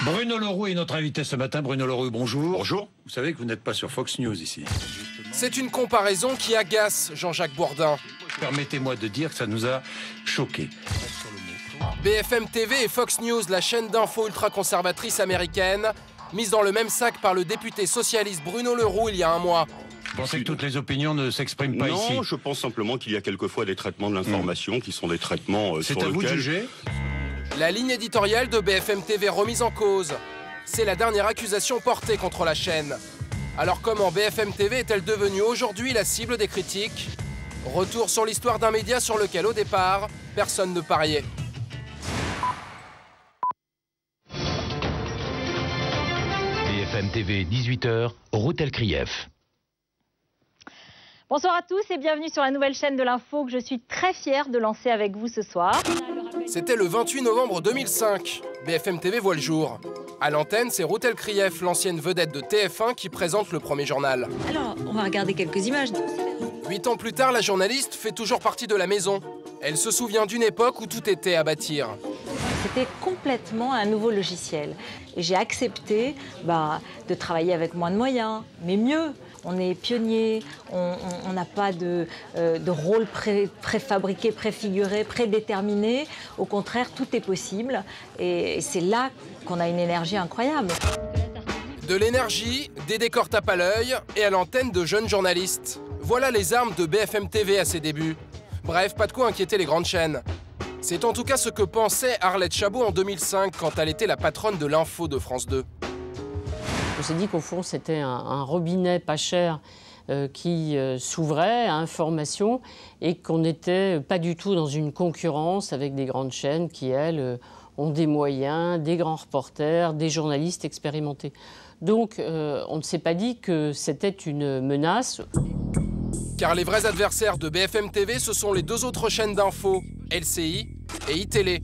Bruno Leroux est notre invité ce matin. Bruno Leroux, bonjour. Bonjour. Vous savez que vous n'êtes pas sur Fox News ici. C'est une comparaison qui agace Jean-Jacques Bourdin. Permettez-moi de dire que ça nous a choqués. BFM TV et Fox News, la chaîne d'info ultra-conservatrice américaine, mise dans le même sac par le député socialiste Bruno Leroux il y a un mois. Vous pensez que toutes les opinions ne s'expriment pas ici? Non, je pense simplement qu'il y a quelquefois des traitements de l'information qui sont des traitements C'est sur à vous de lesquels... juger. La ligne éditoriale de BFM TV remise en cause. C'est la dernière accusation portée contre la chaîne. Alors comment BFM TV est-elle devenue aujourd'hui la cible des critiques? Retour sur l'histoire d'un média sur lequel au départ, personne ne pariait. BFM TV, 18h, Routel Krief. Bonsoir à tous et bienvenue sur la nouvelle chaîne de l'info que je suis très fière de lancer avec vous ce soir. C'était le 28 novembre 2005. BFM TV voit le jour. À l'antenne, c'est Routel Krief, l'ancienne vedette de TF1, qui présente le premier journal. Alors, on va regarder quelques images. 8 ans plus tard, la journaliste fait toujours partie de la maison. Elle se souvient d'une époque où tout était à bâtir. C'était complètement un nouveau logiciel. Et j'ai accepté de travailler avec moins de moyens, mais mieux. On est pionnier, on n'a pas de rôle préfabriqué, préfiguré, prédéterminé. Au contraire, tout est possible. Et c'est là qu'on a une énergie incroyable. De l'énergie, des décors tape à l'œil et à l'antenne de jeunes journalistes. Voilà les armes de BFM TV à ses débuts. Bref, pas de quoi inquiéter les grandes chaînes. C'est en tout cas ce que pensait Arlette Chabot en 2005 quand elle était la patronne de l'info de France 2. On s'est dit qu'au fond, c'était un robinet pas cher qui s'ouvrait à information et qu'on n'était pas du tout dans une concurrence avec des grandes chaînes qui, elles, ont des moyens, des grands reporters, des journalistes expérimentés. Donc, on ne s'est pas dit que c'était une menace. Car les vrais adversaires de BFM TV, ce sont les deux autres chaînes d'info, LCI et iTélé.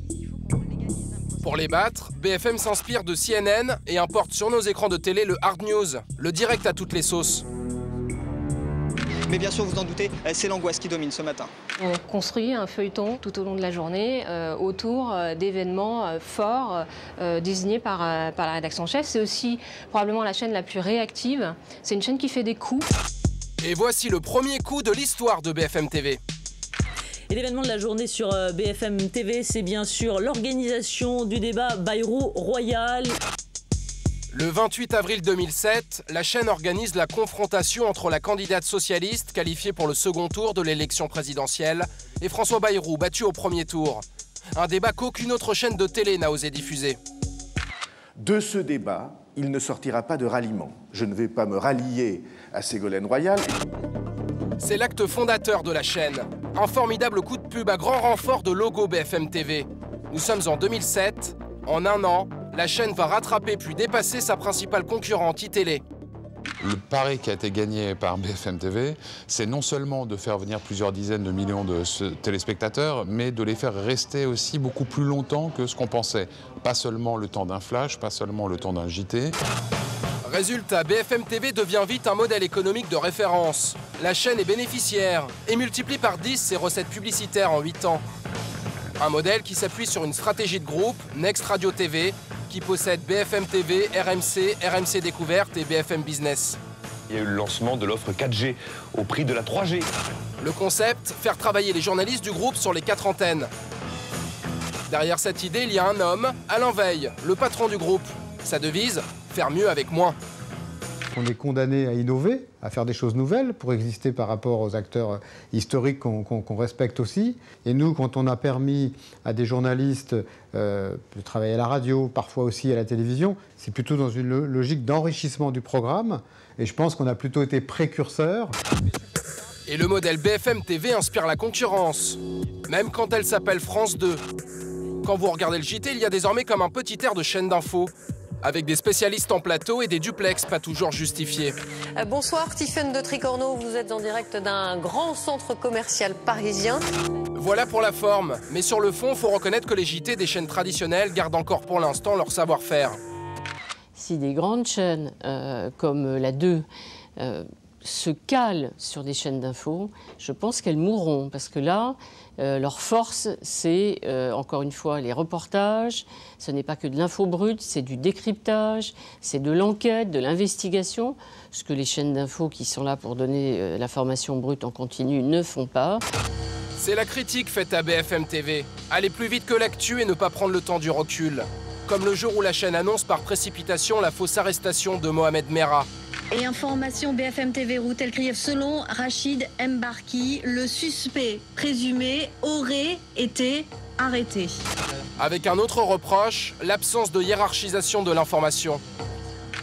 Pour les battre, BFM s'inspire de CNN et importe sur nos écrans de télé le hard news, le direct à toutes les sauces. Mais bien sûr, vous en doutez, c'est l'angoisse qui domine ce matin. On construit un feuilleton tout au long de la journée autour d'événements forts désignés par la rédaction en chef. C'est aussi probablement la chaîne la plus réactive. C'est une chaîne qui fait des coups. Et voici le premier coup de l'histoire de BFM TV. Et l'événement de la journée sur BFM TV, c'est bien sûr l'organisation du débat Bayrou Royal. Le 28 avril 2007, la chaîne organise la confrontation entre la candidate socialiste qualifiée pour le second tour de l'élection présidentielle et François Bayrou, battu au premier tour. Un débat qu'aucune autre chaîne de télé n'a osé diffuser. De ce débat, il ne sortira pas de ralliement. Je ne vais pas me rallier à Ségolène Royal. C'est l'acte fondateur de la chaîne. Un formidable coup de pub à grand renfort de logo BFM TV. Nous sommes en 2007. En un an, la chaîne va rattraper puis dépasser sa principale concurrente iTélé. Le pari qui a été gagné par BFM TV, c'est non seulement de faire venir plusieurs dizaines de millions de téléspectateurs, mais de les faire rester aussi beaucoup plus longtemps que ce qu'on pensait. Pas seulement le temps d'un flash, pas seulement le temps d'un JT. Résultat, BFM TV devient vite un modèle économique de référence. La chaîne est bénéficiaire et multiplie par 10 ses recettes publicitaires en 8 ans. Un modèle qui s'appuie sur une stratégie de groupe, Next Radio TV, qui possède BFM TV, RMC, RMC Découverte et BFM Business. Il y a eu le lancement de l'offre 4G au prix de la 3G. Le concept, faire travailler les journalistes du groupe sur les 4 antennes. Derrière cette idée, il y a un homme, Alain Veil, le patron du groupe. Sa devise, faire mieux avec moins. On est condamné à innover, à faire des choses nouvelles pour exister par rapport aux acteurs historiques qu'on respecte aussi. Et nous, quand on a permis à des journalistes de travailler à la radio, parfois aussi à la télévision, c'est plutôt dans une logique d'enrichissement du programme. Et je pense qu'on a plutôt été précurseurs. Et le modèle BFM TV inspire la concurrence, même quand elle s'appelle France 2. Quand vous regardez le JT, il y a désormais comme un petit air de chaîne d'info, avec des spécialistes en plateau et des duplex pas toujours justifiés. Bonsoir, Tiffaine de Tricorneau, vous êtes en direct d'un grand centre commercial parisien. Voilà pour la forme, mais sur le fond, il faut reconnaître que les JT des chaînes traditionnelles gardent encore pour l'instant leur savoir-faire. Si des grandes chaînes comme la 2 se calent sur des chaînes d'infos, je pense qu'elles mourront. Parce que là, leur force, c'est encore une fois les reportages. Ce n'est pas que de l'info brute, c'est du décryptage, c'est de l'enquête, de l'investigation. Ce que les chaînes d'infos qui sont là pour donner l'information brute en continu ne font pas. C'est la critique faite à BFM TV. Aller plus vite que l'actu et ne pas prendre le temps du recul. Comme le jour où la chaîne annonce par précipitation la fausse arrestation de Mohamed Merah. Et information BFM TV Routel Krief, selon Rachid Mbarki, le suspect présumé aurait été arrêté. Avec un autre reproche, l'absence de hiérarchisation de l'information.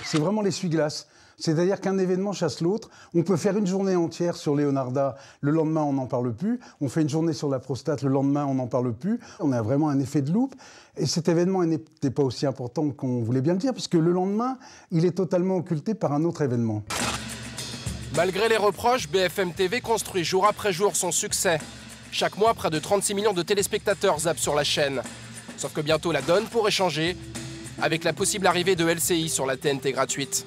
C'est vraiment l'essuie-glace. C'est-à-dire qu'un événement chasse l'autre. On peut faire une journée entière sur Leonarda, le lendemain on n'en parle plus. On fait une journée sur la prostate, le lendemain on n'en parle plus. On a vraiment un effet de loupe. Et cet événement n'était pas aussi important qu'on voulait bien le dire, puisque le lendemain, il est totalement occulté par un autre événement. Malgré les reproches, BFM TV construit jour après jour son succès. Chaque mois, près de 36 millions de téléspectateurs zappent sur la chaîne. Sauf que bientôt la donne pourrait changer, avec la possible arrivée de LCI sur la TNT gratuite.